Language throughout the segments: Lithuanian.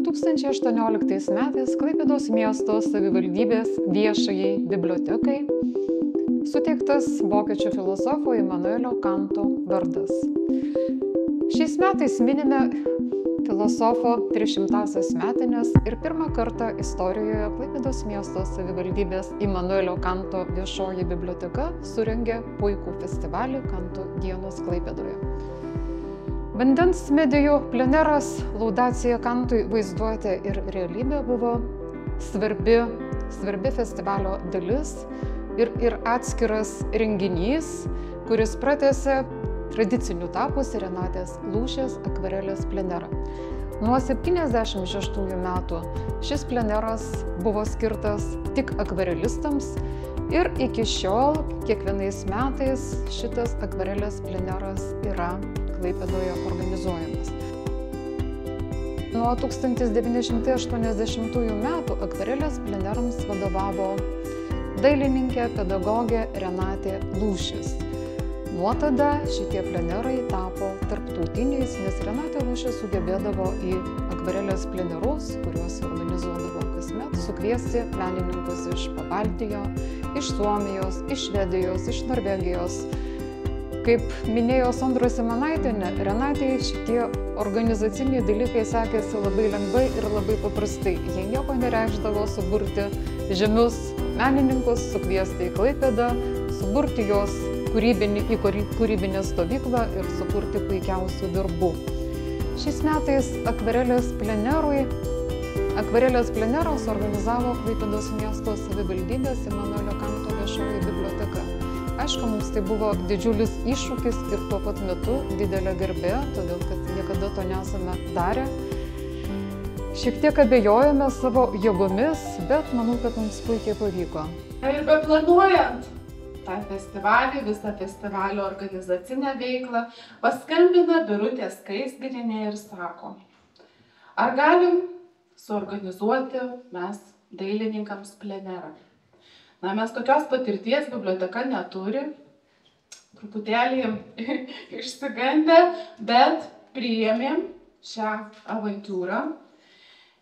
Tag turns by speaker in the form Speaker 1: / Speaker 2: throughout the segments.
Speaker 1: 2018 metais Klaipėdos miesto savivaldybės viešajai bibliotekai suteiktas vokiečių filosofo Imanuelio Kanto vardas. Šiais metais minime filosofo 300-asias metines ir pirmą kartą istorijoje Klaipėdos miesto savivaldybės Imanuelio Kanto viešoji biblioteka surengė puikų festivalį Kanto dienos Klaipėdoje. Vandens medijų pleneras Laudacija Kantui vaizduotė ir realybė buvo svarbi festivalio dalis ir atskiras renginys, kuris pratęsė tradiciniu tapusi Renatės Lūšės akvarelės plenerą. Nuo 76 metų šis pleneras buvo skirtas tik akvarelistams ir iki šiol kiekvienais metais šitas akvarelės pleneras yra Klaipėdoje organizuojamas. Nuo 1980 metų akvarelės plenerams vadovavo dailininkė, pedagogė Renatė Lūšis. Nuo tada šitie plenerai tapo tarptautiniais, nes Renatė Lūšis sugebėdavo į akvarelės plenerus, kuriuos organizuodavo kasmet, sukviesti menininkus iš Pabaltijo, iš Suomijos, iš Švedijos, iš Norvegijos. Kaip minėjo Sondra Simanaitienė, Renatei šitie organizaciniai dalykai sekėsi labai lengvai ir labai paprastai. Jie nieko nereikšdavo suburti žymius menininkus, sukviesti į Klaipėdą, suburti juos į kūrybinę stovyklą ir sukurti puikiausių darbų. Šiais metais akvarelės pleneros organizavo Klaipėdos miesto savivaldybės Imanuelio Kanto viešoji biblioteka. Aišku, mums tai buvo didžiulis iššūkis ir tuo pat metu didelė garbė, todėl kad niekada to nesame darę. Šiek tiek abejojame savo jėgomis, bet manau, kad mums puikiai pavyko.
Speaker 2: Ir beplanuojant tą festivalį, visą festivalio organizacinę veiklą, paskambina Birutė Skaisgirienė ir sako, ar galim suorganizuoti mes dailininkams plenerą. Na, mes tokios patirties biblioteka neturi, truputėlį išsigandę, bet priėmėm šią avantiūrą.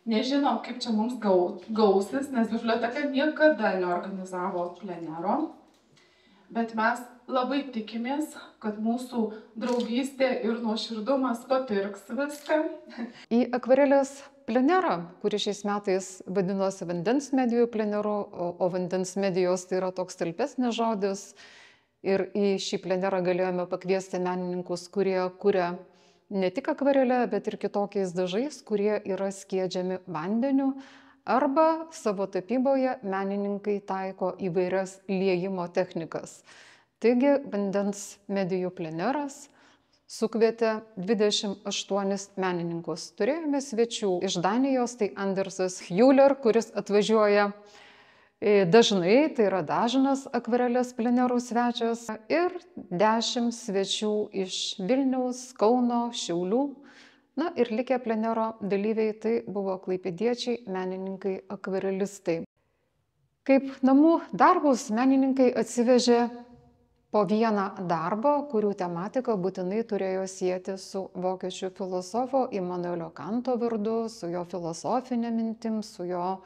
Speaker 2: Nežinom, kaip čia mums gausis, nes biblioteka niekada neorganizavo plenero, bet mes labai tikimės, kad mūsų draugystė ir nuoširdumas papirks viską.
Speaker 1: Į akvarelės plenerą, kuri šiais metais vadinosi vandens medijų pleneru, o vandens medijos tai yra toks talpesnis žodis. Ir į šį plenerą galėjome pakviesti menininkus, kurie kuria ne tik akvarelę, bet ir kitokiais dažais, kurie yra skiedžiami vandeniu, arba savo tapyboje menininkai taiko įvairias liejimo technikas. Taigi vandens medijų pleneras sukvietė 28 menininkus. Turėjome svečių iš Danijos, tai Andersas Hjuler, kuris atvažiuoja dažnai, tai yra dažnas akvarelės plenerų svečias, ir 10 svečių iš Vilniaus, Kauno, Šiaulių. Na ir likę plenero dalyviai tai buvo klaipėdiečiai, menininkai, akvarelistai. Kaip namų darbus menininkai atsivežė po vieną darbą, kurių tematika būtinai turėjo sieti su vokiečių filosofo Imanuelio Kanto vardu, su jo filosofinė mintim, su jo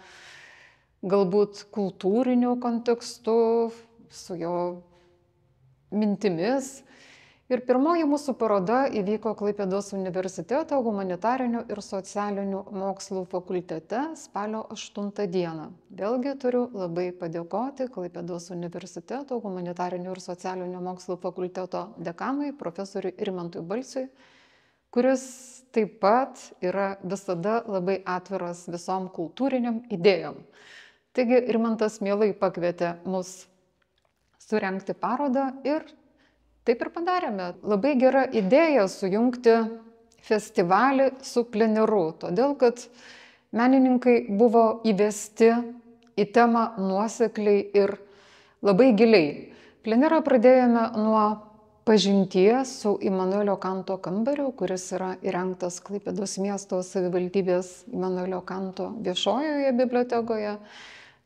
Speaker 1: galbūt kultūriniu kontekstu, su jo mintimis. Ir pirmoji mūsų paroda įvyko Klaipėdos universiteto humanitarinių ir socialinių mokslų fakultete spalio 8 dieną. Vėlgi turiu labai padėkoti Klaipėdos universiteto humanitarinių ir socialinių mokslų fakulteto dekanui, profesoriui Rimantui Balsiui, kuris taip pat yra visada labai atviras visom kultūriniam idėjom. Taigi Rimantas mielai pakvietė mus surengti parodą ir taip ir padarėme. Labai gera idėja sujungti festivalį su pleneru, todėl kad menininkai buvo įvesti į temą nuosekliai ir labai giliai. Plenerą pradėjome nuo pažinties su Imanuelio Kanto kambariu, kuris yra įrengtas Klaipėdos miesto savivaldybės Imanuelio Kanto viešojoje bibliotekoje.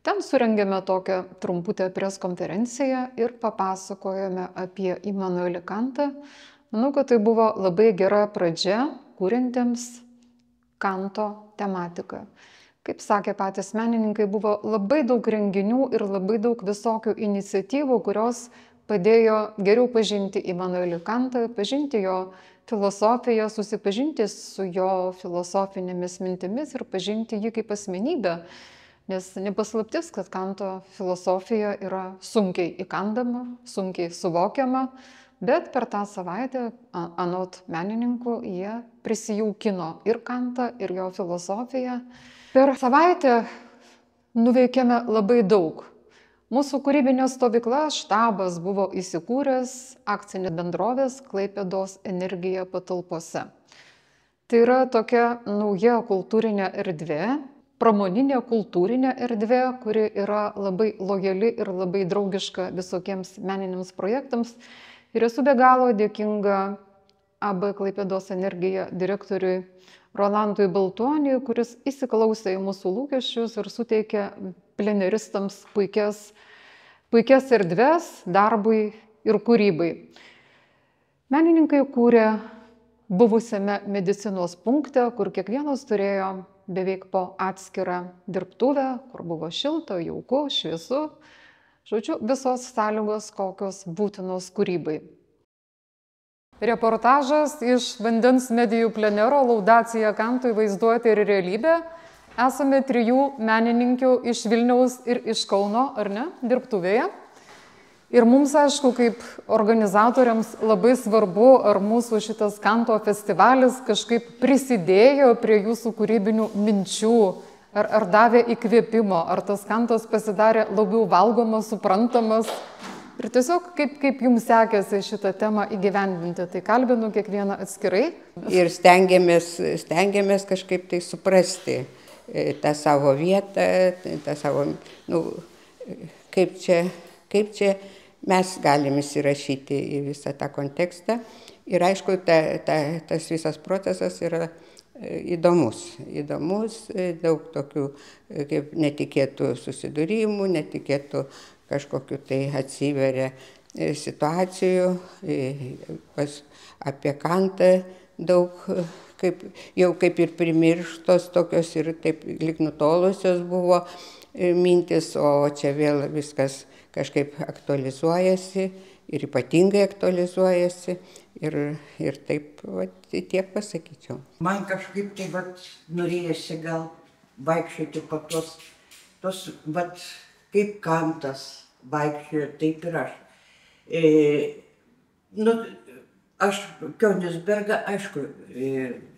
Speaker 1: Ten surengėme tokią trumputę preskonferenciją ir papasakojome apie Imanuelį Kantą. Manau, kad tai buvo labai gera pradžia, kuriantiems Kanto tematika. Kaip sakė patys menininkai, buvo labai daug renginių ir labai daug visokių iniciatyvų, kurios padėjo geriau pažinti Immanuelį Kantą, pažinti jo filosofiją, susipažinti su jo filosofinėmis mintimis ir pažinti jį kaip asmenybę. Nes nepaslaptis, kad Kanto filosofija yra sunkiai įkandama, sunkiai suvokiama, bet per tą savaitę, anot menininkų, jie prisijaukino ir Kantą, ir jo filosofiją. Per savaitę nuveikėme labai daug. Mūsų kūrybinė stovykla, štabas buvo įsikūręs akcinė bendrovės Klaipėdos Energija patalpose. Tai yra tokia nauja kultūrinė erdvė, pramoninė kultūrinė erdvė, kuri yra labai lojali ir labai draugiška visokiems meniniams projektams. Ir esu be galo dėkinga AB Klaipėdos Energija direktoriui Rolandui Baltoniui, kuris įsiklausė į mūsų lūkesčius ir suteikė pleneristams puikias erdves darbui ir kūrybai. Menininkai kūrė buvusiame medicinos punkte, kur kiekvienas turėjo beveik po atskirą dirbtuvę, kur buvo šilta, jauku, šviesu. Žodžiu, visos sąlygos, kokios būtinos kūrybai. Reportažas iš vandens medijų plenero Laudacija Kantui vaizduoti ir realybė. Esame 3 menininkių iš Vilniaus ir iš Kauno, ar ne, dirbtuvėje. Ir mums, aišku, kaip organizatoriams labai svarbu, ar mūsų šitas Kanto festivalis kažkaip prisidėjo prie jūsų kūrybinių minčių, ar davė įkvėpimo, ar tas Kantas pasidarė labiau valgomas, suprantamas. Ir tiesiog kaip jums sekėsi šitą temą įgyvendinti, tai kalbinu kiekvieną atskirai.
Speaker 3: Ir stengiamės kažkaip tai suprasti tą savo vietą, tą savo, kaip čia mes galim įsirašyti į visą tą kontekstą. Ir aišku, tas visas procesas yra įdomus, daug tokių kaip netikėtų susidūrimų, netikėtų kažkokiu tai atsiveria situacijų, apie Kantą daug, jau kaip ir primirštos tokios ir taip lyg nutolusios buvo mintis, o čia vėl viskas kažkaip aktualizuojasi ir ypatingai aktualizuojasi ir taip tiek pasakyčiau.
Speaker 4: Man kažkaip tai norėjusi gal vaikščioti po tos kaip Kantas vaikščiojo, taip ir aš. Aš Kionigsbergą, aišku,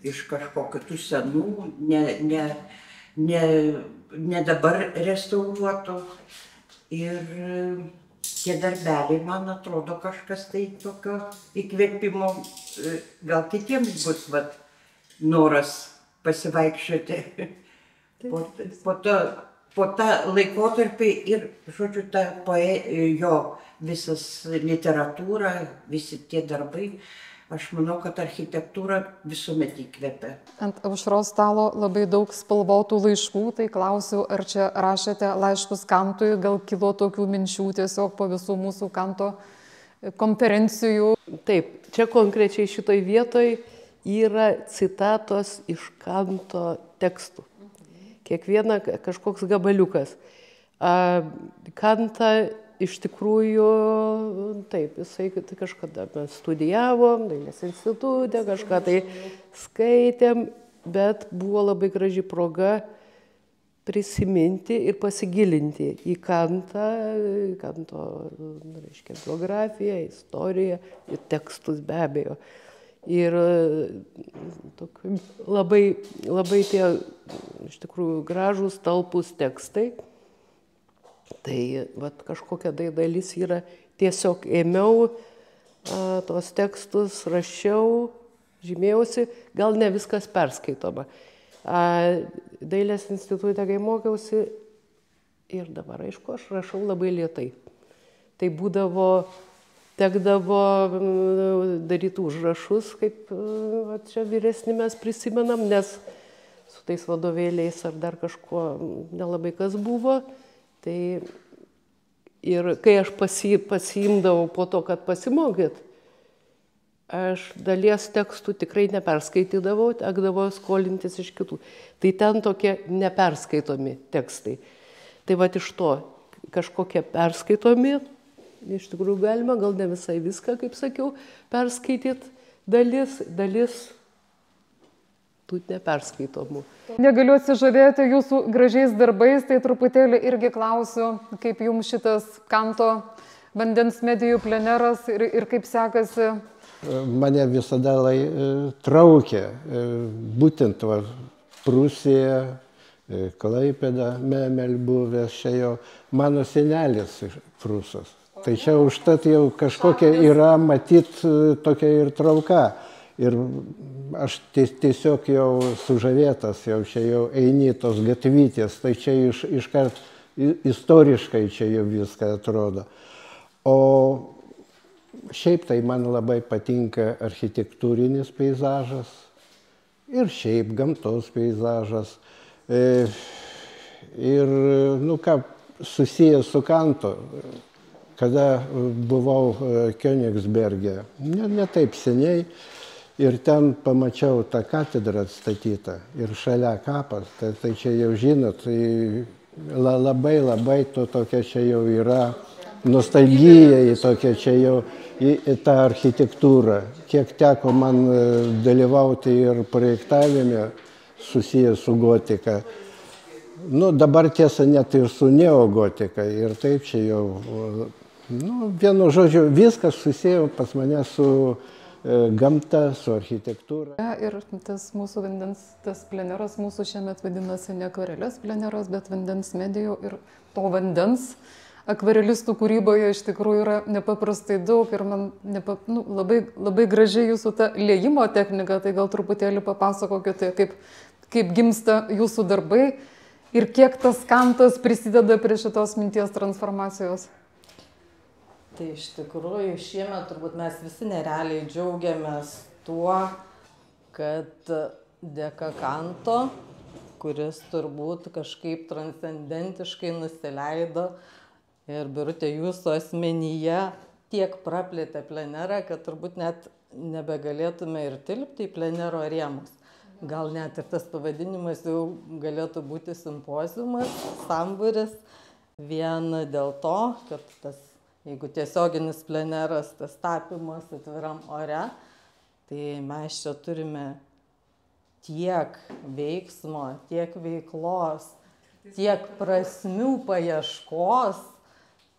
Speaker 4: iš kažkokių tų senų, ne dabar restauruotų. Ir tie darbeliai, man atrodo, kažkas tai tokio įkvėpimo, gal kitiems bus noras pasivaikščioti po tą laikotarpį ir, žodžiu, jo visas literatūra, visi tie darbai, aš manau, kad architektūra visuomet įkvepia.
Speaker 1: Ant aušros stalo labai daug spalvotų laiškų, tai klausiu, ar čia rašėte laiškus Kantui, gal kilo tokių minčių tiesiog po visų mūsų Kanto konferencijų?
Speaker 5: Taip, čia konkrečiai šitoj vietoj yra citatos iš Kanto tekstų. Kiekviena kažkoks gabaliukas. Kantą iš tikrųjų, taip, jisai kažkada mes studijavom, dailės institute, kažką tai skaitėm, bet buvo labai graži proga prisiminti ir pasigilinti į Kantą, Kanto, reiškia, biografiją, istoriją ir tekstus be abejo. Ir labai tie, iš tikrųjų, gražūs, talpūs tekstai. Tai kažkokia dalis yra, tiesiog ėmiau tos tekstus, rašiau, žymėjausi, gal ne viskas perskaitoma. Dailės institute, kai mokiausi, ir dabar, aišku, aš rašau labai lėtai. Tai tekdavo daryti užrašus, kaip čia vyresni mes prisimenam, nes su tais vadovėliais ar dar kažkuo nelabai kas buvo. Tai ir kai aš pasiimdavau po to, kad pasimokyt, aš dalies tekstų tikrai neperskaitydavau, tekdavo skolintis iš kitų. Tai ten tokie neperskaitomi tekstai. Tai va iš to kažkokie perskaitomi, iš tikrųjų galima, gal ne visai viską, kaip sakiau, perskaityti, dalis tų neperskaitomų.
Speaker 1: Negaliu atsižavėti jūsų gražiais darbais, tai truputėlį irgi klausiu, kaip jums šitas Kanto vandens medijų pleneras ir kaip sekasi.
Speaker 6: Mane visada traukė būtent Prūsija, Klaipėda, Memel buvęs, čia jau mano senelis prūsas. Tai čia užtat jau kažkokia yra matyt tokia ir trauka. Ir aš tiesiog jau sužavėtas, jau čia jau eini tos gatvytės, tai čia iškart istoriškai čia jau viską atrodo. O šiaip tai man labai patinka architektūrinis peizažas ir šiaip gamtos peizažas. Ir, susijęs su Kanto, kada buvau Königsberge, ne taip seniai, ir ten pamačiau tą katedrą atstatytą ir šalia kapas, tai čia jau žinot, labai tokia čia jau yra nostalgija į tokia čia jau į tą architektūrą. Kiek teko man dalyvauti ir projektavime susijęs su gotika. Dabar tiesa net ir su neogotika ir taip čia jau, vienu žodžiu, viskas susiję pas mane su gamta, su architektūra.
Speaker 1: Ir tas mūsų vandens, tas pleneras mūsų šiemet vadinasi ne akvarelės pleneras, bet vandens medijų ir to vandens akvarelistų kūryboje iš tikrųjų yra nepaprastai daug ir man labai gražiai jūsų ta liejimo technika, tai gal truputėlį papasakokite, kaip gimsta jūsų darbai ir kiek tas Kantas prisideda prie šitos minties transformacijos.
Speaker 7: Tai iš tikrųjų šiemet turbūt mes visi nerealiai džiaugiamės tuo, kad dėka Kanto, kuris turbūt kažkaip transcendentiškai nusileido ir Birute jūsų asmenyje tiek praplėtė plenerą, kad turbūt net nebegalėtume ir tilpti į plenero rėmus. Gal net ir tas pavadinimas jau galėtų būti simpoziumas, sambūris, vien dėl to, kad tas, jeigu tiesioginis pleneras, tas tapimas atviram ore, tai mes čia turime tiek veiksmo, tiek veiklos, tiek prasmių paieškos.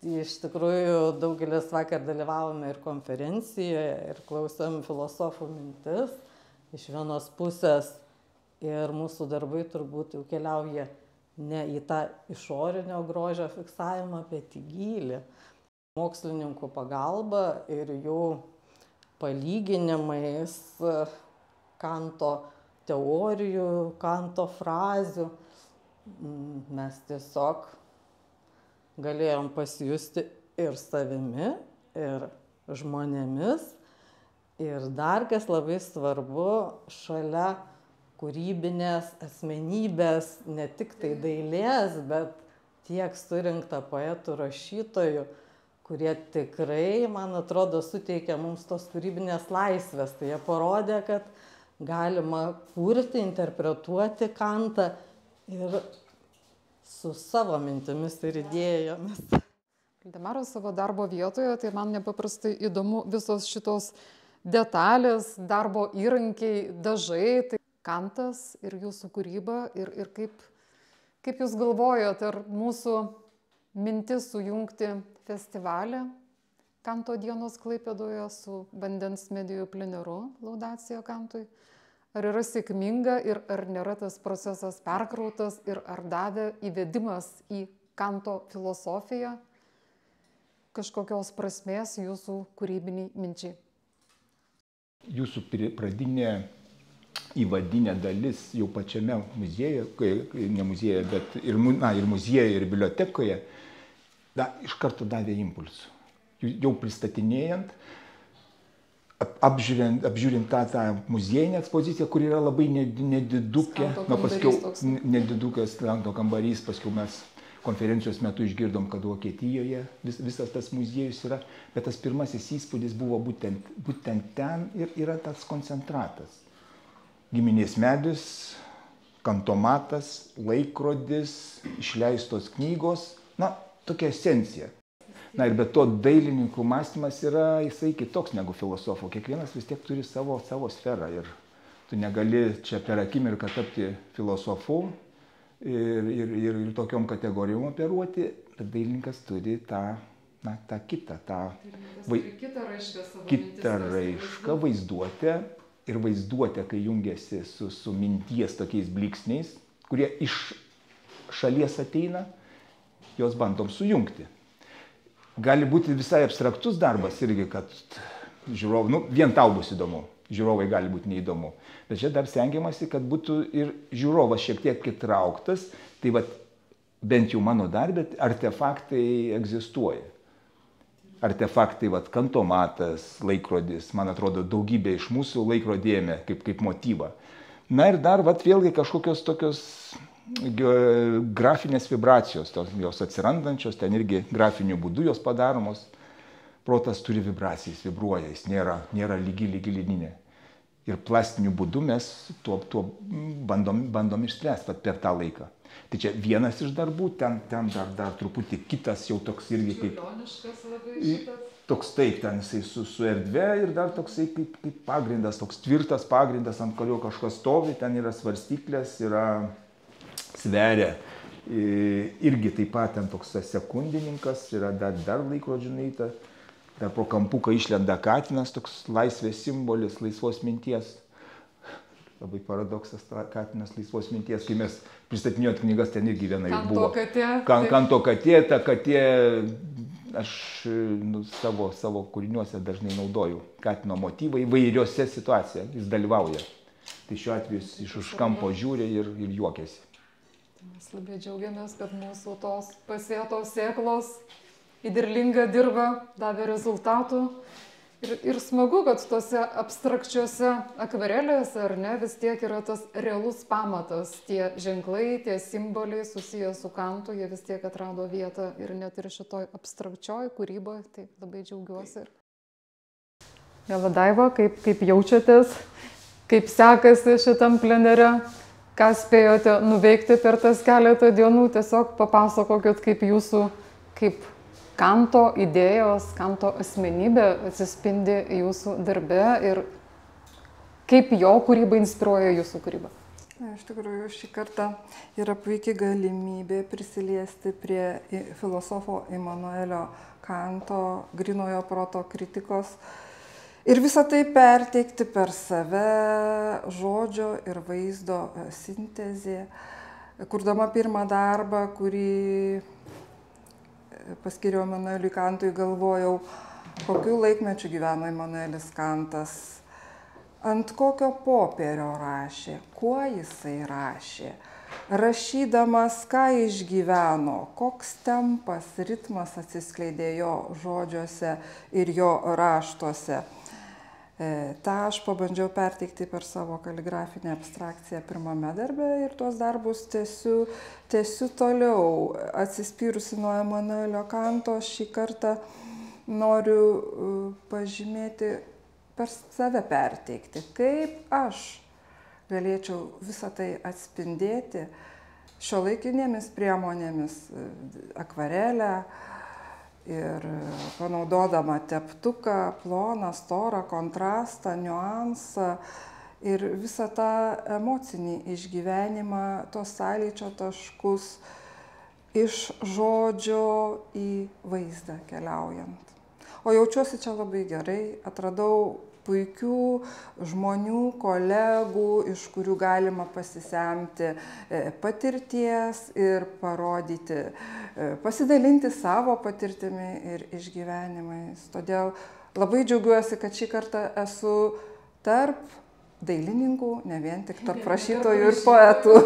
Speaker 7: Iš tikrųjų, daugelis vakar dalyvavome ir konferencijoje, ir klausėm filosofų mintis. Iš vienos pusės ir mūsų darbai turbūt jau keliauja ne į tą išorinio grožio fiksavimą, bet į gylį. Mokslininkų pagalba ir jų palyginimais Kanto teorijų, Kanto frazių mes tiesiog galėjom pasijusti ir savimi, ir žmonėmis. Ir dar kas labai svarbu, šalia kūrybinės asmenybės, ne tik tai dailės, bet tiek surinkta poetų, rašytojų, kurie tikrai, man atrodo, suteikia mums tos kūrybinės laisvės. Tai jie parodė, kad galima kurti, interpretuoti Kantą ir su savo mintimis ir idėjomis.
Speaker 1: Valdemaras savo darbo vietoje, tai man nepaprastai įdomu visos šitos detalės, darbo įrankiai, dažai, tai Kantas ir jūsų kūryba ir kaip jūs galvojat, ar mūsų mintis sujungti festivalį Kanto dienos Klaipėdoje su vandens medijų pleneru Laudacija Kantui, ar yra sėkminga ir ar nėra tas procesas perkrautas ir ar davė įvedimas į Kanto filosofiją kažkokios prasmės jūsų kūrybiniai minčiai?
Speaker 8: Jūsų pradinė įvadinė dalis jau pačiame muziejuje, ne muziejuje, bet ir muziejuje, ir bibliotekoje, iš karto davė impulsų. Jau pristatinėjant, apžiūrint tą muziejinę ekspoziciją, kur yra labai nedidukė, paskiau nedidukės Kanto kambarys, paskiau mes konferencijos metu išgirdom, kad Vokietijoje visas tas muziejus yra, bet tas pirmasis įspūdis buvo būtent ten ir yra tas koncentratas. Giminės medis, kantomatas, laikrodis, išleistos knygos, na, tokia esencija. Na ir be to dailininkų mąstymas yra jisai kitoks negu filosofo. Kiekvienas vis tiek turi savo sferą ir tu negali čia per akimirką tapti filosofu ir tokiom kategorijom operuoti, bet dailininkas turi tą kitą, kitą raišką, vaizduotę ir vaizduotę, kai jungiasi su minties tokiais blyksniais, kurie iš šalies ateina, juos bandom sujungti. Gali būti visai abstraktus darbas irgi, kad žiūrovai, vien tau bus įdomu, žiūrovai gali būti neįdomu. Bet čia dar stengiamasi, kad būtų ir žiūrovas šiek tiek įtrauktas, tai bent jau mano darbė artefaktai egzistuoja. Artefaktai, kantomatas, laikrodis, man atrodo, daugybė iš mūsų laikrodėjame kaip motyvą. Na ir dar vėlgi kažkokios tokios grafinės vibracijos, jos atsirandančios, ten irgi grafiniu būdu jos padaromos. Protas turi vibracijas, vibruoja, jis nėra lygi lininė. Ir plastiniu būdu mes tuo bandom išspręsti per tą laiką. Tai čia vienas iš darbų, ten dar truputį kitas jau toks irgi kaip...
Speaker 1: Čiurlioniškas labai šitas.
Speaker 8: Toks taip, ten jisai su erdve ir dar toksai kaip pagrindas, toks tvirtas pagrindas, ant kurio kažkas stovi, ten yra svarstyklės, yra sveria. Irgi taip pat ten toks sekundininkas, yra dar laikrodžių nueita, dar pro kampuką išlenda katinas, toks laisvės simbolis, laisvos minties. Labai paradoksas katinas laisvos minties, kai mes pristatinėjot knygas, ten irgi viena jau buvo. Kanto katė, ta katė, aš savo kūriniuose dažnai naudoju katino motyvą įvairiose situacijose, jis dalyvauja. Tai šiuo atveju jis iš už kampo žiūri ir juokiasi.
Speaker 1: Mes labai džiaugiamės, kad mūsų tos pasėtos sėklos į derlingą dirvą davė rezultatų. Ir smagu, kad tose abstrakčiose akvarelėse, ar ne, vis tiek yra tas realus pamatas. Tie ženklai, tie simboliai susiję su Kantu, jie vis tiek atrado vietą ir net ir šitoj abstrakčioj kūryboje. Tai labai džiaugiuosi. Miela Daiva, kaip jaučiatės, kaip sekasi šitam plenere, ką spėjote nuveikti per tas keletą dienų, tiesiog papasakokit, kaip jūsų, kaip Kanto idėjos, Kanto asmenybė atsispindi jūsų darbe ir kaip jo kūryba inspiruoja jūsų kūrybą.
Speaker 9: Iš tikrųjų, šį kartą yra puikiai galimybė prisiliesti prie filosofo Immanuelio Kanto grynojo proto kritikos ir visą tai perteikti per save žodžio ir vaizdo sintezė. Kurdama pirmą darbą, kurį paskiriau Immanueliui Kantui, galvojau, kokiu laikmečiu gyveno Immanuelis Kantas, ant kokio popierio rašė, kuo jisai rašė, rašydamas, ką išgyveno, koks tempas, ritmas atsiskleidė jo žodžiuose ir jo raštuose. Ta aš pabandžiau perteikti per savo kaligrafinę abstrakciją pirmame darbe ir tuos darbus tęsiu toliau. Atsispyrusi nuo Immanuelio Kanto, šį kartą noriu pažymėti, per save perteikti, kaip aš galėčiau visą tai atspindėti šiuolaikinėmis priemonėmis, akvarelę, ir panaudodama teptuką, ploną, storą, kontrastą, niuansą ir visą tą emocinį išgyvenimą, tos sąlyčio taškus iš žodžio į vaizdą keliaujant. O jaučiuosi čia labai gerai, atradau puikių žmonių, kolegų, iš kurių galima pasisemti patirties ir parodyti, pasidalinti savo patirtimi ir išgyvenimais. Todėl labai džiaugiuosi, kad šį kartą esu tarp dailininkų, ne vien tik tarp rašytojų ir poetų.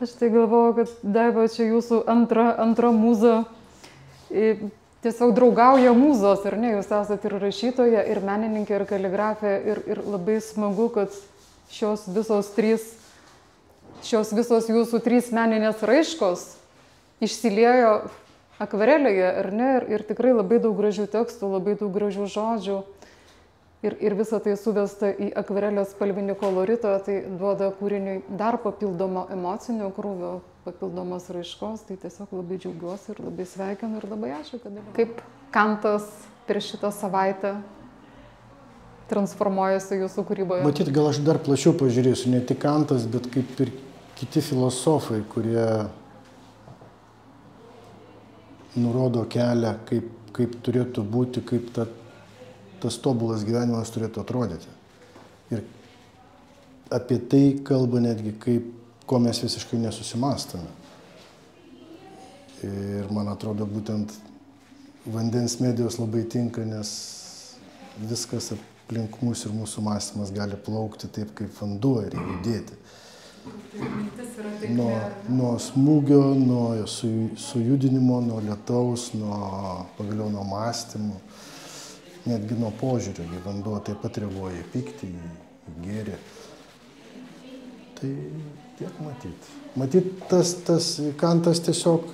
Speaker 1: Aš tai galvoju, kad Daiva, čia jūsų antra mūza. Tiesiog draugauja mūzos, ar ne? Jūs esate ir rašytoja, ir menininkė, ir kaligrafė, ir labai smagu, kad šios visos jūsų trys meninės raiškos išsiliejo akvarelėje, ar ne, ir tikrai labai daug gražių tekstų, labai daug gražių žodžių. Ir visą tai suvesta į akvarelės spalvinį koloritą, tai duoda kūriniui dar papildomo emocinio krūvio, papildomos raiškos, tai tiesiog labai džiaugiuosi ir labai sveikinu ir labai ačiū, kad dalyvauju. Kaip Kantas per šitą savaitę transformuojasi jūsų kūryboje?
Speaker 10: Matyt, gal aš dar plačiau pažiūrėsiu, ne tik Kantas, bet kaip ir kiti filosofai, kurie nurodo kelią, kaip turėtų būti, kaip tas tobulas gyvenimas turėtų atrodyti. Ir apie tai kalba netgi, ko mes visiškai nesusimastame. Ir man atrodo, būtent vandens medijos labai tinka, nes viskas aplink mus ir mūsų mąstymas gali plaukti taip, kaip vanduo ir judėti. Nuo smūgio, nuo sujudinimo, nuo lietaus, pagaliau nuo mąstymų, netgi nuo požiūrio. Vanduo taip pat reaguoja į pyktį, į gėrį. Tai tiek matyt. Matyt, tas Kantas tiesiog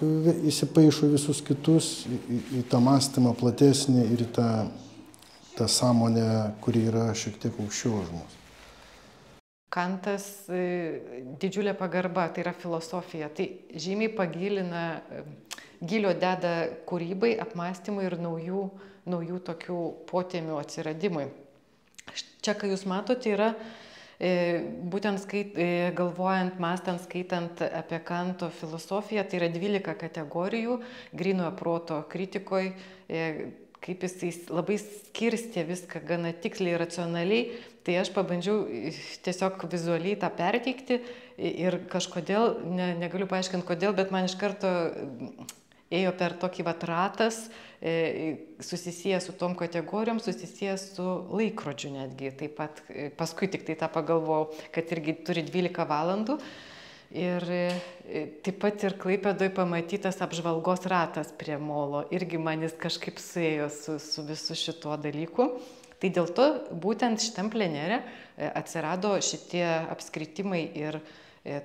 Speaker 10: įsipaišo visus kitus į tą mąstymą platesnį ir į tą sąmonę, kuri yra šiek tiek aukščiau už mus.
Speaker 11: Kantas didžiulė pagarba, tai yra filosofija. Tai žymiai pagilina, gilio deda kūrybai, apmąstymui ir naujų tokių potėmių atsiradimui. Čia, ką jūs matote, yra būtent galvojant, mąstant, skaitant apie Kanto filosofiją, tai yra 12 kategorijų, grynojo proto kritikoje, kaip jis labai skirstė viską gana tiksliai ir racionaliai, tai aš pabandžiau tiesiog vizualiai tą perteikti ir kažkodėl, negaliu paaiškinti kodėl, bet man iš karto ėjo per tokį ratas, susisijęs su tom kategorijom, susisijęs su laikrodžiu netgi. Taip pat paskui tik tai tą pagalvojau, kad irgi turi 12 valandų. Ir taip pat ir Klaipėdoje pamatytas apžvalgos ratas prie molo. Irgi manis kažkaip suėjo su visu šituo dalyku. Tai dėl to būtent šitam plenere atsirado šitie apskritimai ir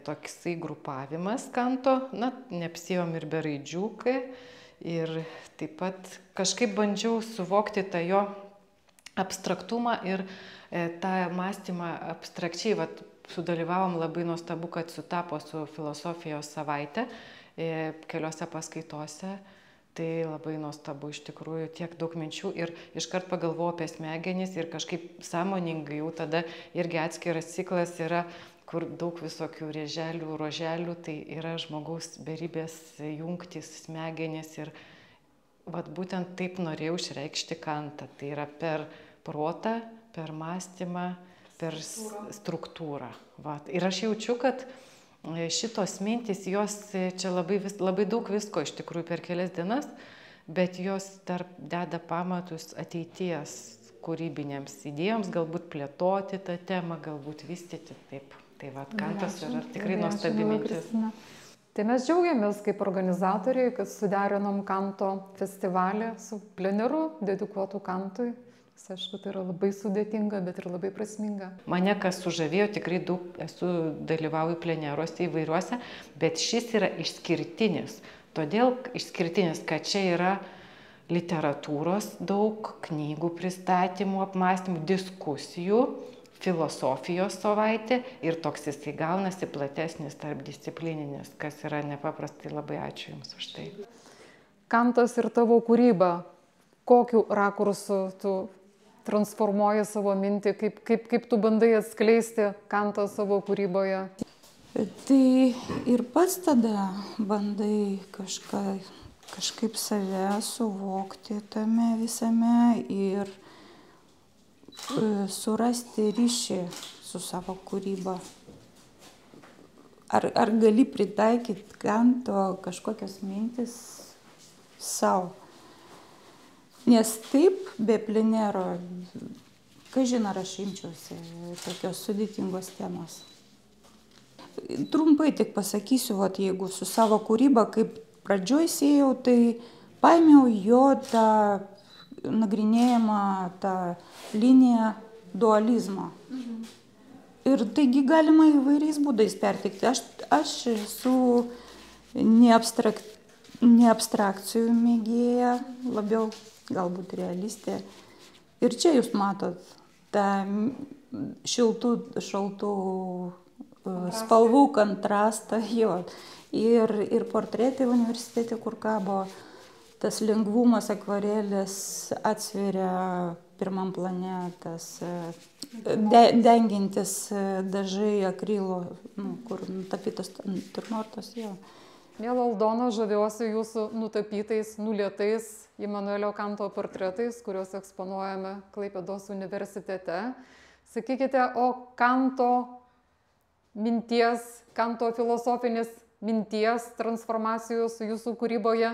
Speaker 11: toksai grupavimas Kanto, neapsijom ir be raidžių. Ir taip pat kažkaip bandžiau suvokti tą jo abstraktumą ir tą mąstymą abstrakčiai. Sudalyvavom labai nuostabu, kad sutapo su filosofijos savaitė keliose paskaitose. Tai labai nuostabu, iš tikrųjų, tiek daug minčių ir iškart pagalvojau apie smegenis ir kažkaip sąmoningai jau tada irgi atskiras ciklas yra, kur daug visokių rėželių, roželių, tai yra žmogaus beribės jungtys, smegenys ir būtent taip norėjau išreikšti Kantą. Tai yra per protą, per mąstymą, per struktūrą. Ir aš jaučiu, kad šitos mintys, jos čia labai daug visko iš tikrųjų per kelias dienas, bet jos dar deda pamatus ateities kūrybinėms idėjoms, galbūt plėtoti tą temą, galbūt vystyti taip. Tai Kantas yra tikrai nuostabi mintis.
Speaker 1: Tai mes džiaugiamės kaip organizatoriai, kad suderinom Kanto festivalį su pleneru dedikuotu Kantui. Aišku, tai yra labai sudėtinga, bet ir labai prasminga.
Speaker 11: Mane kas sužavėjo, tikrai daug dalyvauju pleneruose įvairiuose, bet šis yra išskirtinis. Todėl išskirtinis, kad čia yra literatūros daug, knygų pristatymų, apmąstymų, diskusijų, filosofijos savaitė ir toks jisai gaunasi platesnis, tarpdisciplininis, kas yra nepaprastai. Labai ačiū Jums už tai.
Speaker 1: Kantas ir tavo kūryba, kokiu rakursu tu transformuoji savo mintį, kaip tu bandai atskleisti Kantą savo kūryboje?
Speaker 12: Tai ir pats tada bandai kažkaip save suvokti tame visame ir surasti ryšį su savo kūryba. Ar gali pritaikyti Kanto kažkokias mintis savo? Nes taip, be plenero, kažin ar aš imčiausi tokios sudėtingos temos. Trumpai tik pasakysiu, jeigu su savo kūryba, kaip pradžioj sėjau, tai paėmiau jo tą nagrinėjimą, tą liniją dualizmo. Ir taigi galima įvairiais būdais perteikti. Aš esu ne ne abstrakcijų mėgėja, labiau galbūt realistė. Ir čia jūs matot tą šiltų, šaltų spalvų kontrastą, jo. Ir portretai universitete, kur kabo, tas lengvumas akvarelės atsveria pirmam plane, tas dengiantis dažai akrilo, kur nutapytas tiurmortas, jo.
Speaker 1: Miela Aldona, žaviuosi jūsų nutapytais, nulietais Imanuelio Kanto portretais, kuriuos eksponuojame Klaipėdos universitete. Sakykite, o Kanto minties, Kanto filosofinės minties transformacijos jūsų kūryboje,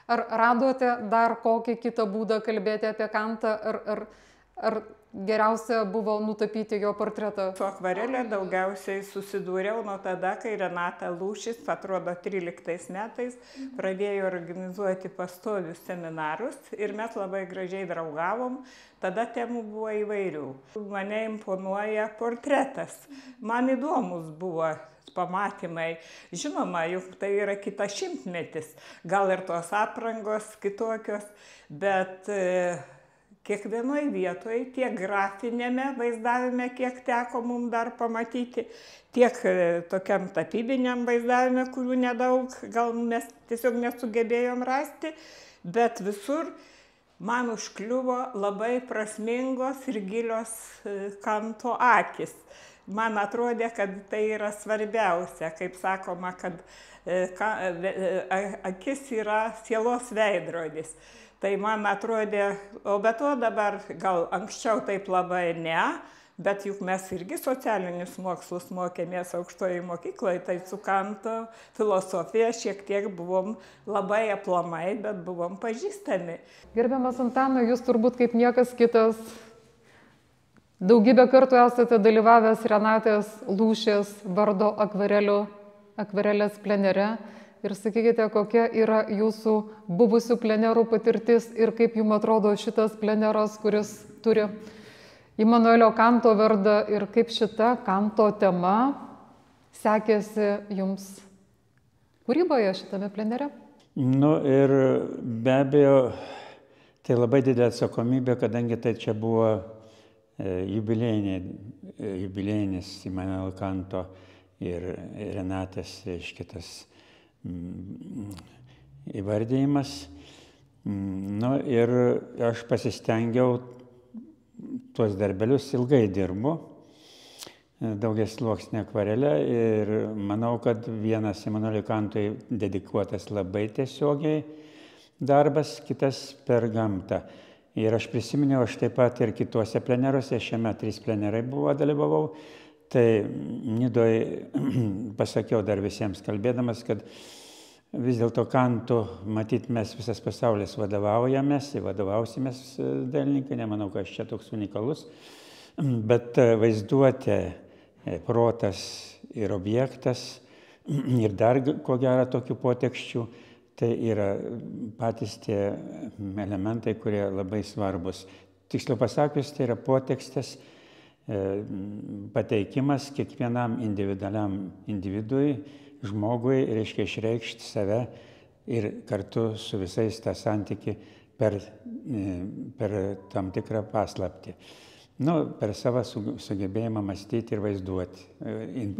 Speaker 1: ar radote dar kokį kitą būdą kalbėti apie Kantą, ar geriausia buvo nutapyti jo portretą?
Speaker 13: Su akvarelė daugiausiai susidūriau nuo tada, kai Renata Lūšis, atrodo 13 metais, pradėjo organizuoti pastovius seminarus ir mes labai gražiai draugavom. Tada temų buvo įvairių. Mane imponuoja portretas. Man įdomus buvo pamatymai. Žinoma, juk tai yra kitas šimtmetis. Gal ir tos aprangos kitokios, bet kiekvienoje vietoje, tiek grafinėme vaizdavime, kiek teko mums dar pamatyti, tiek tokiam tapybiniam vaizdavime, kurių nedaug, gal mes tiesiog nesugebėjom rasti, bet visur man užkliuvo labai prasmingos ir gilios Kanto akis. Man atrodė, kad tai yra svarbiausia, kaip sakoma, kad akis yra sielos veidrodis. Tai man atrodė, o be to dabar gal anksčiau taip labai ne, bet juk mes irgi socialinius mokslus mokėmės aukštoje mokykloje, tai su Kanto filosofija šiek tiek buvom labai aplamai, bet buvom pažįstami.
Speaker 1: Gerbiamas Antanai, jūs turbūt kaip niekas kitas daugybę kartų esate dalyvavęs Renatės Lūšės vardo akvarelės plenere. Ir sakykite, kokia yra jūsų buvusių plenerų patirtis ir kaip jums atrodo šitas pleneras, kuris turi Imanuelio Kanto vardą ir kaip šita Kanto tema sekėsi jums kūryboje šitame plenere?
Speaker 14: Nu ir be abejo, tai labai didelė atsakomybė, kadangi tai čia buvo jubiliejinis Imanuelio Kanto ir Renatės kitas įvardėjimas. Nu, ir aš pasistengiau, tuos darbelius ilgai dirbu, daugiasluoksnė akvarelė, ir manau, kad vienas Imanueliui Kantui dedikuotas labai tiesiogiai darbas, kitas per gamtą. Ir aš prisiminiau, aš taip pat ir kituose pleneruose, šiame 3 plenerai dalyvavau. Tai Nidoje pasakiau dar visiems kalbėdamas, kad vis dėlto Kantu, matyt, mes visas pasaulis vadovausimės dailininkai, nemanau, kad aš čia toks unikalus, bet vaizduotė, protas ir objektas ir dar ko gero tokių potekščių, tai yra patys tie elementai, kurie labai svarbus. Tiksliau pasakius, tai yra potekstės pateikimas kiekvienam individualiam individui, žmogui, reiškia išreikšti save ir kartu su visais tą santykį per tam tikrą paslaptį. Nu, per savo sugebėjimą mąstyti ir vaizduoti,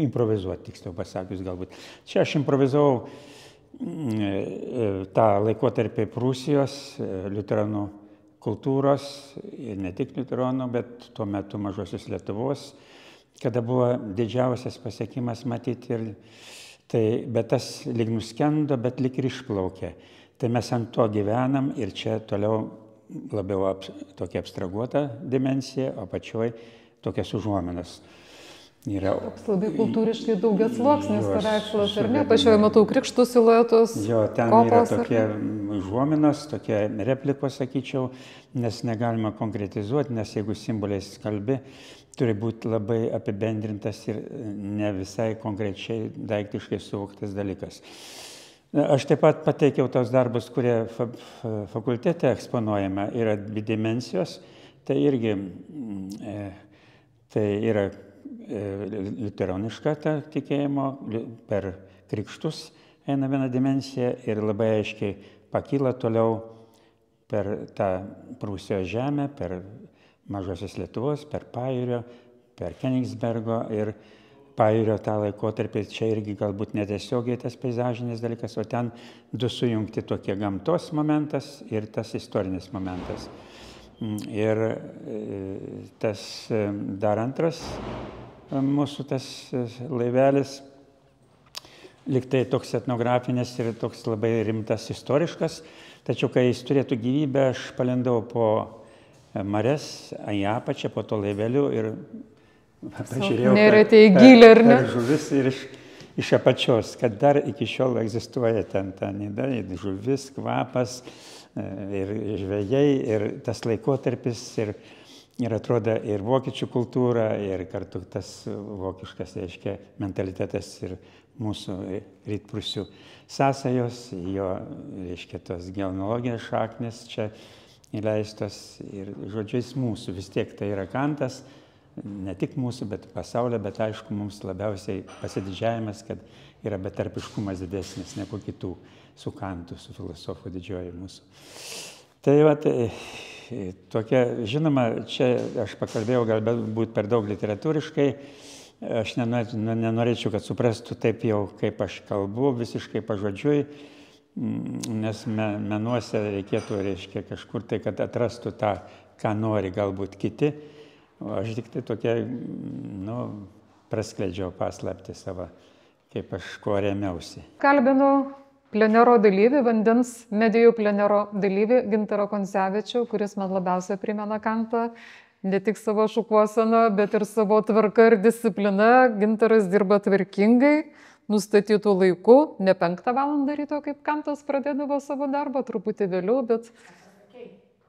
Speaker 14: improvizuoti, tiksliau pasakius galbūt. Čia aš improvizavau tą laikotarpį Prūsijos, liuteronų kultūros, ir ne tik liuteronų, bet tuo metu Mažosios Lietuvos, kada buvo didžiausias pasiekimas matyti, bet tas lyg nuskendo, bet lyg ir išplaukė. Tai mes ant to gyvenam ir čia toliau labiau tokia abstraguota dimensija, o pačioj tokias užuominas.
Speaker 1: Toks labai kultūriškai daugiasluoksnis paveikslas, ar ne? Pačioje matau krikštų siluetus,
Speaker 14: jo, ten yra tokie užuominos, tokie replikos, sakyčiau, nes negalima konkretizuoti, nes jeigu simboliais kalbi, turi būti labai apibendrintas ir ne visai konkrečiai daiktiškai suvoktas dalykas. Aš taip pat pateikiau tos darbus, kurie fakultete eksponuojama, yra 2 dimensijos, tai irgi tai yra liuteroniška ta tikėjimo per krikštus, eina viena dimensija ir labai aiškiai pakyla toliau per tą Prūsijos žemę, per Mažosios Lietuvos, per Pajūrio, per Kenigsbergo ir Pajūrio tą laikotarpį. Čia irgi galbūt netiesiogiai tas peizažinis dalykas, o ten du sujungti tokie gamtos momentas ir tas istorinis momentas. Ir tas dar antras mūsų tas laivelis, liktai toks etnografinis ir toks labai rimtas istoriškas, tačiau kai jis turėtų gyvybę, aš palendau po marias, į apačią, po to laiveliu ir pažiūrėjau per žuvis ir iš apačios, kad dar iki šiol egzistuoja ten ta nida, žuvis, kvapas ir žvejai ir tas laikotarpis ir atrodo ir vokiečių kultūra ir kartu tas vokiškas, reiškia, mentalitetas ir mūsų rytprūsių sąsajos, jo, reiškia, tos genealogijos šaknis čia įleistos ir žodžiais mūsų, vis tiek tai yra Kantas, ne tik mūsų, bet pasaulio, bet aišku, mums labiausiai pasididžiavimas, kad yra betarpiškumas didesnis negu kitų su Kantu, su filosofu didžioji mūsų. Tai va, tokia, žinoma, čia aš pakalbėjau galbūt per daug literatūriškai, aš nenorėčiau, kad suprastų taip jau, kaip aš kalbu, visiškai pažodžiui, nes menuose reikėtų, reiškia, kažkur tai, kad atrastų tą, ką nori galbūt kiti, o aš tik tai tokia, praskleidžiau paslaptį savo, kaip aš ko remiausi.
Speaker 1: Kalbinu plenero dalyvį, vandens medijų plenero dalyvį Gintarą Koncevičių, kuris man labiausiai primena Kantą. Ne tik savo šukuoseną, bet ir savo tvarką ir discipliną. Gintaras dirba tvarkingai, nustatytų laiku, ne 5 valandą ryto, kaip Kantas pradėdavo savo darbą, truputį vėliau, bet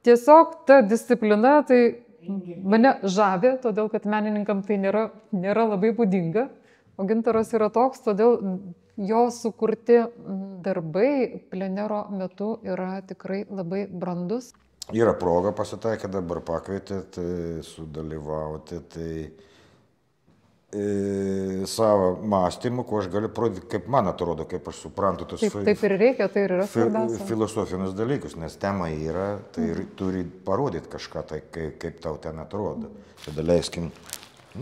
Speaker 1: tiesiog ta disciplina tai mane žavi, todėl kad menininkam tai nėra labai būdinga, o Gintaras yra toks, todėl jo sukurti darbai plenero metu yra tikrai labai brandus.
Speaker 15: Yra proga pasitaikė, dabar pakvietėt sudalyvauti, tai savo mąstymu, ko aš galiu parodyti, kaip man atrodo, kaip aš suprantu tos
Speaker 1: taip ir reikia, tai ir yra svarbiausia.
Speaker 15: Filosofinius dalykus, nes tema yra, tai turi parodyti kažką, tai kaip tau ten atrodo. Tada leiskim,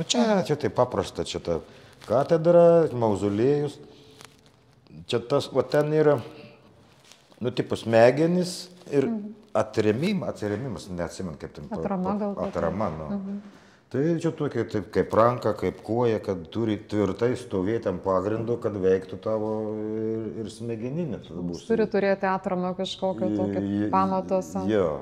Speaker 15: čia tai paprasta, čia ta katedra, mauzolėjus, čia tas, o ten yra, tipus smegenis ir atremimas, neatsimint kaip ten.
Speaker 1: Atrama gal.
Speaker 15: Atrama, Tai čia tokia taip kaip ranka, kaip koja, kad turi tvirtai stovėti ant pagrindo, kad veiktų tavo ir smegeninė.
Speaker 1: Turi turėti atramą kažkokio tokio pamatos.
Speaker 15: Jo,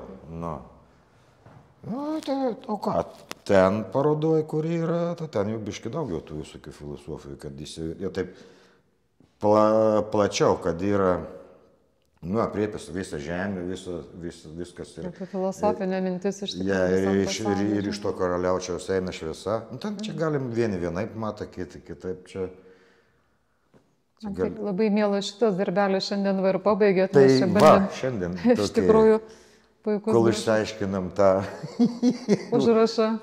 Speaker 15: o ką, ten parodoje, kur yra, ten jau biški daugiau tų visokių filosofijų, kad jis jau taip plačiau, kad yra apriepęs visą žemę, viskas.
Speaker 1: Filosofinė mintis iš tikrųjų.
Speaker 15: Ir iš to karaliaučiaus eina šviesa. Ten čia galim vienaip matą, kitaip čia.
Speaker 1: Labai mielas šitas darbelis šiandien ir pabaigėt.
Speaker 15: Tai šiandien.
Speaker 1: Iš tikrųjų puikus.
Speaker 15: Kol išsiaiškinam tą
Speaker 1: užrašą.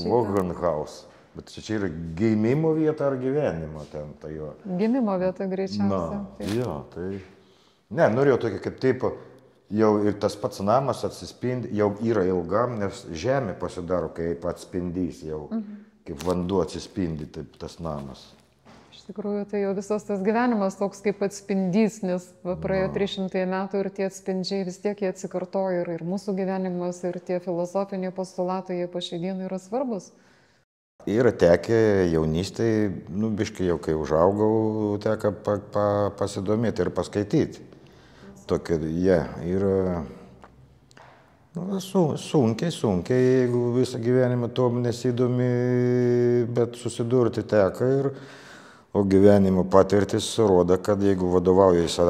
Speaker 15: Wogenhaus. Bet čia yra gimimo vieta ar gyvenimo ten, tai jo.
Speaker 1: Gimimo vieta greičiausiai.
Speaker 15: Jo, tai. Ne, norėjau tokį kaip taip, jau ir tas pats namas atsispindi, jau yra ilgam, nes žemė pasidaro kaip atspindys, jau kaip vanduo atsispindi taip tas namas.
Speaker 1: Iš tikrųjų, tai jau visas tas gyvenimas toks kaip atspindys, nes praėjo 300 metų ir tie atspindžiai vis tiek jie atsikartoja ir mūsų gyvenimas, ir tie filosofiniai postulatai, jie po šiai dienai yra svarbus.
Speaker 15: Yra tekę jaunystėje, biškai jau kai užaugau, teka pasidomėti ir paskaityti. Tokia, yra sunkiai, jeigu visą gyvenimą tom nesidomi, bet susidurti teka o gyvenimo patirtis rodo, kad jeigu vadovaujasi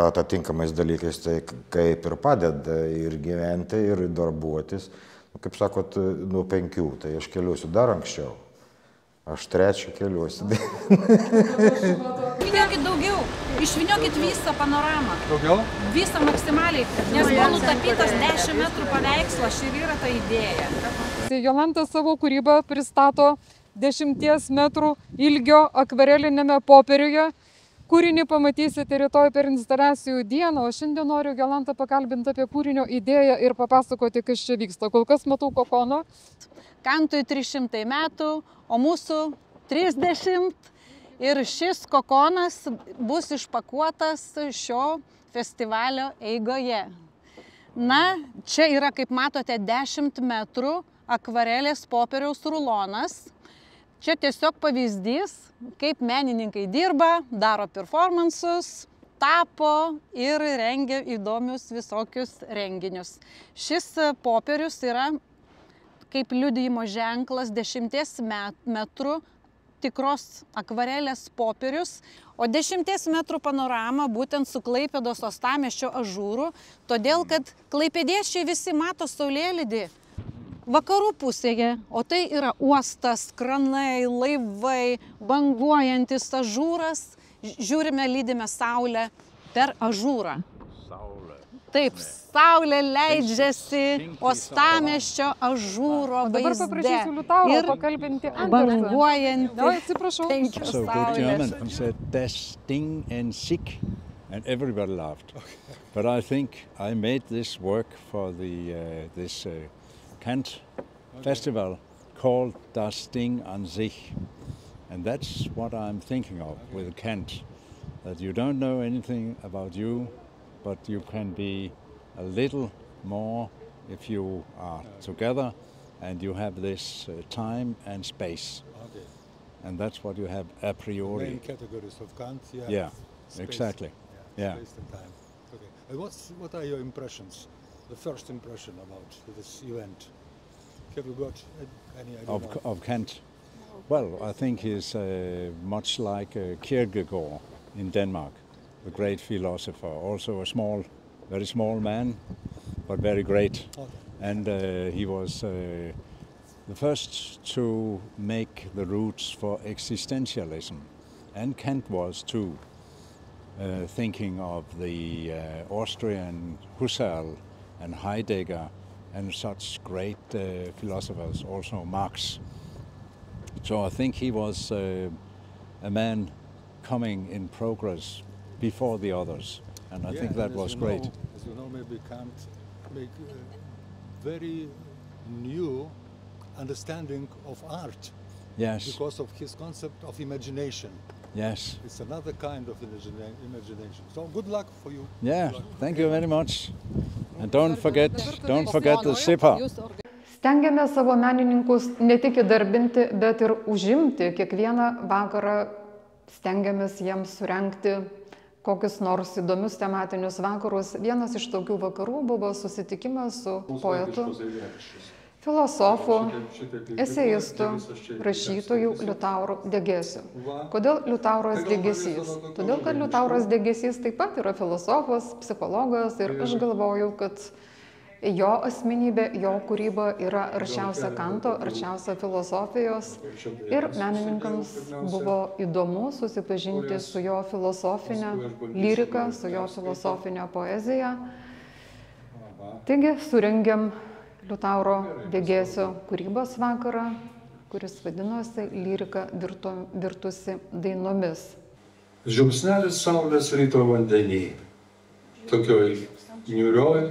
Speaker 15: atitinkamais dalykais, tai kaip ir padeda ir gyventi, ir darbuotis. Kaip sakot, nuo 5, tai aš keliuosiu dar anksčiau. Aš 3 keliuosi.
Speaker 16: Įdėkit daugiau, išvyniokit visą panoramą.
Speaker 17: Daugiau?
Speaker 16: Visą maksimaliai, nes buvo nutapytas 10 metrų paveikslas ir yra ta idėja.
Speaker 1: Jolanta savo kūrybą pristato 10 metrų ilgio akvarelinėme popieriuje. Kūrinį pamatysite rytoj per instaliacijų dieną, o šiandien noriu Jolantą pakalbinti apie kūrinio idėją ir papasakoti, kas čia vyksta. Kol kas matau kokoną.
Speaker 17: Kantui 300 metų, o mūsų 30. Ir šis kokonas bus išpakuotas šio festivalio eigoje. Na, čia yra, kaip matote, 10 metrų akvarelės popieriaus rulonas. Čia tiesiog pavyzdys, kaip menininkai dirba, daro performansus, tapo ir rengia įdomius visokius renginius. Šis popierius yra kaip liudijimo ženklas 10 metrų tikros akvarelės popierius, o 10 metrų panorama būtent su Klaipėdos uostamiesčio ažūru, todėl kad klaipėdiečiai visi mato saulėlydį vakarų pusėje, o tai yra uostas, kranai, laivai, banguojantis ažūras. Žiūrime, lydime saulę per ažūrą. Taip, saulė leidžiasi uostamiesčio ažūro vaizde.
Speaker 1: Dabar paprašysiu Liutauro pakalbinti
Speaker 17: banguojantį.
Speaker 1: Atsiprašau.
Speaker 18: So good German, he said, das Ding and sick, and everybody laughed. But I think I made this work for this Kant festival called Das Ding an sich. And that's what I'm thinking of with Kant, that you don't know anything about you, but you can be a little more if you are together and you have this time and space.
Speaker 19: Okay.
Speaker 18: And that's what you have a priori.
Speaker 19: Main categories of Kant,
Speaker 18: Yeah,
Speaker 19: space.
Speaker 18: exactly. Yeah.
Speaker 19: Space and time. Okay. And what are your impressions? The first impression about this event? Have you got any idea?
Speaker 18: Of Kant? Well, I think he's much like Kierkegaard in Denmark, the great philosopher. Also a very small man, but very great.
Speaker 19: Okay.
Speaker 18: And he was the first to make the roots for existentialism. And Kant was too, thinking of the Austrian Husserl and Heidegger and such great philosophers, also Marx. So I think he was a man coming in progress before the others, and I think that was great.
Speaker 19: As you know, maybe Kant make very new understanding of art.
Speaker 18: Yes.
Speaker 19: Because of his concept of imagination.
Speaker 18: Yes.
Speaker 19: It's another kind of imagination. So good luck for you.
Speaker 18: Yeah, thank you very much. And don't forget the zipper.
Speaker 1: Stengiamės savo menininkus ne tik įdarbinti, bet ir užimti. Kiekvieną vakarą stengiamės jiems surengti kokius nors įdomius tematinius vakarus. Vienas iš tokių vakarų buvo susitikimas su poetu, filosofu, eseistu, rašytoju Liutauru Degėsiu. Kodėl Liutauras Degėsys? Todėl, kad Liutauras Degėsys taip pat yra filosofas, psichologas ir aš galvoju, kad jo asmenybė, jo kūryba yra arčiausia Kanto, arčiausia filosofijos ir menininkams buvo įdomu susipažinti su jo filosofinė lyrika, su jo filosofinė poezija. Taigi surengėm Liutauro Degėsio kūrybos vakarą, kuris vadinosi Lyrika virtusi dainomis.
Speaker 20: Žiupsnelis saulės ryto vandenyje, tokioj niūrioj,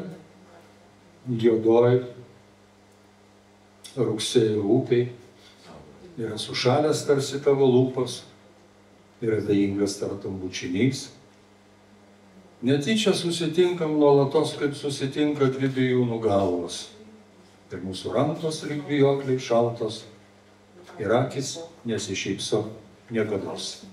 Speaker 20: juodoj rugsėjo upėj, yra sušalęs tarsi tavo lūpos, yra dajingas tartum bučinys. Netyčia susitinkam nuolatos, kaip susitinka dvi bijūnų galvos. Ir mūsų rankos lyg vijokliai šaltos, ir akis nesišypso niekados.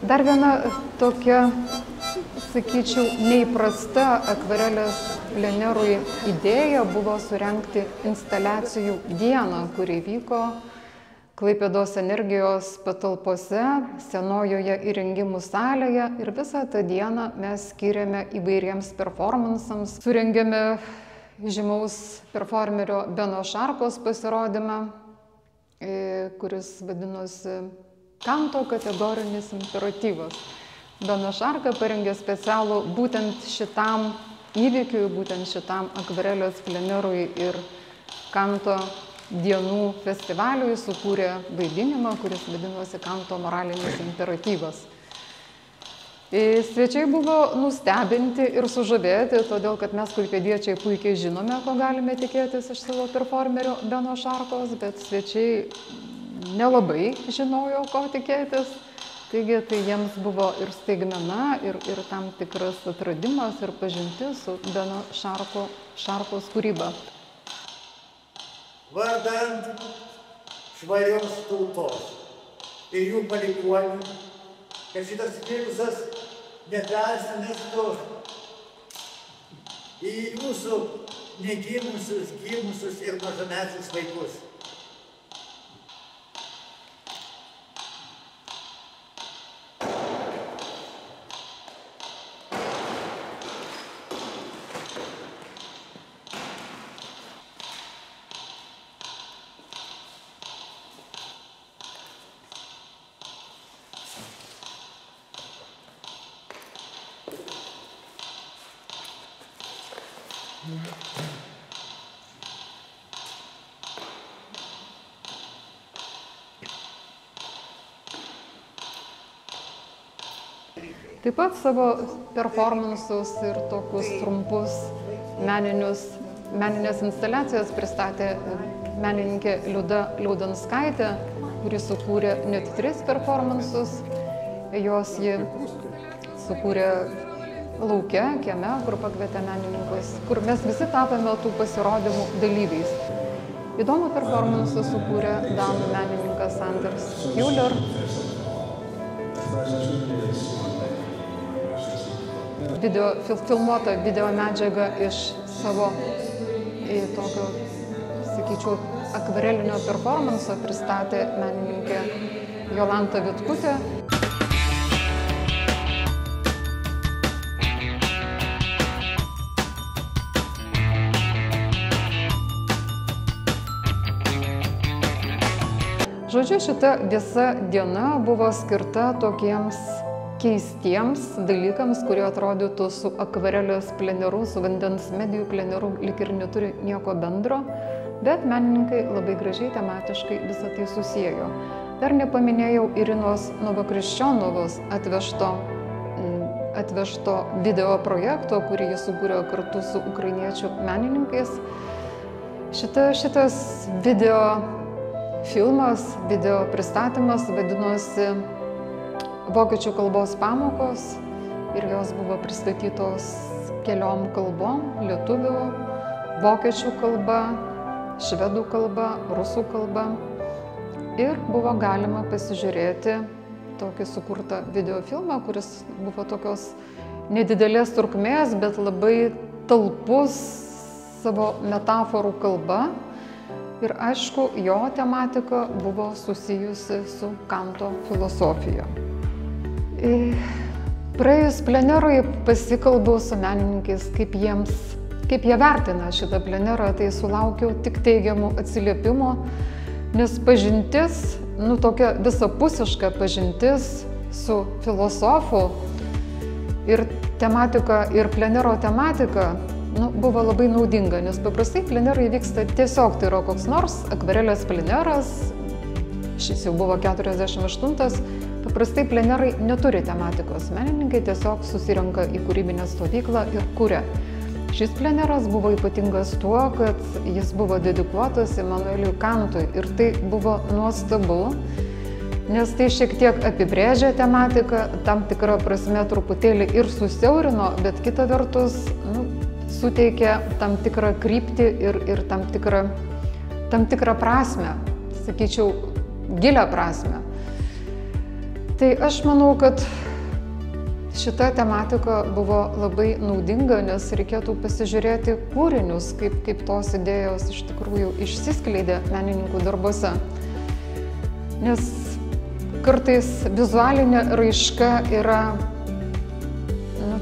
Speaker 1: Dar viena tokia, sakyčiau, neįprasta akvarelės plenerui idėja buvo surengti instaliacijų dieną, kuri vyko Klaipėdos energijos patalpose, senojoje įrengimų salėje ir visą tą dieną mes skiriame įvairiems performansams. Surengėme žymaus performerio Beno Šarkos pasirodymą, kuris vadinosi Kanto kategorinis imperatyvas. Benas Šarka parengė specialų būtent šitam įvykiui, būtent šitam akvarelės plenerui ir Kanto dienų festivaliui sukūrė vaidinimą, kuris vadinosi Kanto moralinis imperatyvas. Svečiai buvo nustebinti ir sužavėti, todėl kad mes klaipėdiečiai puikiai žinome, ko galime tikėtis iš savo performerio Beno Šarkos, bet svečiai nelabai žinojo, ko tikėtis. Taigi tai jiems buvo ir staigmena, ir tam tikras atradimas ir pažintis su Beno Šarkos kūryba.
Speaker 21: Vardant švarios tautos ir jų palikuonių, kad šitas virusas nepersimestų į jūsų negimusius, gimusius ir mažamečius vaikus.
Speaker 1: Taip pat savo performansus ir tokius trumpus meninės instaliacijas pristatė menininkė Liuda Liaudanskaitė, kuri sukūrė net 3 performansus. Jos ji sukūrė lauke, kieme, kur pakvietė menininkus, kur mes visi tapome tų pasirodymų dalyviais. Įdomų performansą sukūrė danų menininkas Anders Hjuler. Filmuota video medžiaga iš savo tokio, sakyčiau, akvarelinio performanso pristatė menininkė Jolanta Vitkutė. Žodžiu, šita visa diena buvo skirta tokiems keistiems dalykams, kurie atrodytų su akvarelės pleneru, su vandens medijų pleneru lyg ir neturi nieko bendro, bet menininkai labai gražiai tematiškai visą tai susiejo. Dar nepaminėjau Irinos Novokriščionovos atvežto video projekto, kurį jis sukūrė kartu su ukrainiečių menininkais. Šitas video filmas, video pristatymas vadinosi Vokiečių kalbos pamokos ir jos buvo pristatytos keliom kalbom - lietuvių, vokiečių kalba, švedų kalba, rusų kalba. Ir buvo galima pasižiūrėti tokį sukurtą videofilmą, kuris buvo tokios nedidelės trukmės, bet labai talpus savo metaforų kalba. Ir aišku, jo tematika buvo susijusi su Kanto filosofija. Praėjus plenerui pasikalbau su menininkais, kaip jie vertina šitą plenerą, tai sulaukiau tik teigiamų atsiliepimų, nes pažintis, tokia visapusiška pažintis su filosofu ir tematika, ir plenero tematika buvo labai naudinga, nes paprastai plenerai vyksta tiesiog, tai yra koks nors akvarelės pleneras, šis jau buvo 48. Paprastai plenerai neturi tematikos, menininkai tiesiog susirenka į kūrybinę stovyklą ir kuria. Šis pleneras buvo ypatingas tuo, kad jis buvo dedikuotas Immanueliui Kantui ir tai buvo nuostabu, nes tai šiek tiek apibrėžė tematiką, tam tikrą prasme truputėlį ir susiaurino, bet kita vertus suteikė tam tikrą kryptį ir tam tikrą prasmę, sakyčiau, gilią prasmę. Tai aš manau, kad šita tematika buvo labai naudinga, nes reikėtų pasižiūrėti kūrinius, kaip tos idėjos iš tikrųjų išsiskleidė menininkų darbuose. Nes kartais vizualinė raiška yra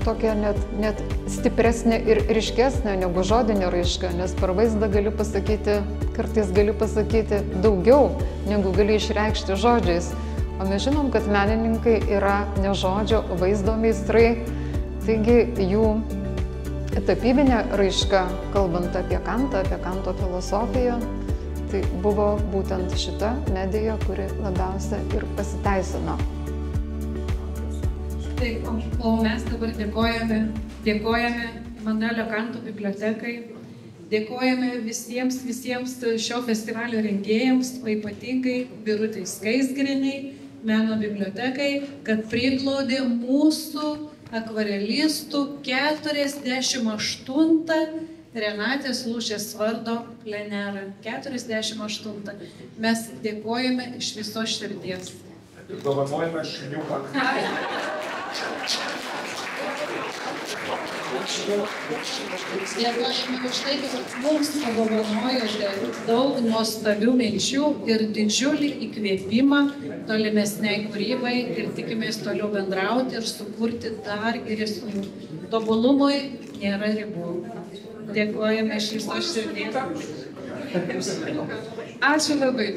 Speaker 1: tokia net stipresnė ir ryškesnė negu žodinė raiška, nes per vaizdą kartais gali pasakyti daugiau, negu gali išreikšti žodžiais. O mes žinom, kad menininkai yra ne žodžio, vaizdo meistrai, taigi jų tapybinė raiška, kalbant apie Kantą, apie Kanto filosofiją, tai buvo būtent šita medija, kuri labiausia ir pasiteisino.
Speaker 2: Taip, o mes dabar dėkojame Imanuelio Kanto bibliotekai, dėkojame visiems šio festivalio rengėjams, o ypatingai Birutei Skaisgirienei, Meno bibliotekai, kad priglaudė mūsų akvarelistų 48 Renatės Lūšės vardo plenerą. 48. Mes dėkojame iš viso širdies.
Speaker 8: Dovanojame šuniuką.
Speaker 2: Dėkojame už tai, kad mums padovanojote daug nuostabių minčių ir didžiulį įkvėpimą tolimesniai kūrybai ir tikimės toliau bendrauti ir sukurti dar geresnių. Tobulumui nėra ribų. Dėkojame iš viso širdies. Ačiū labai.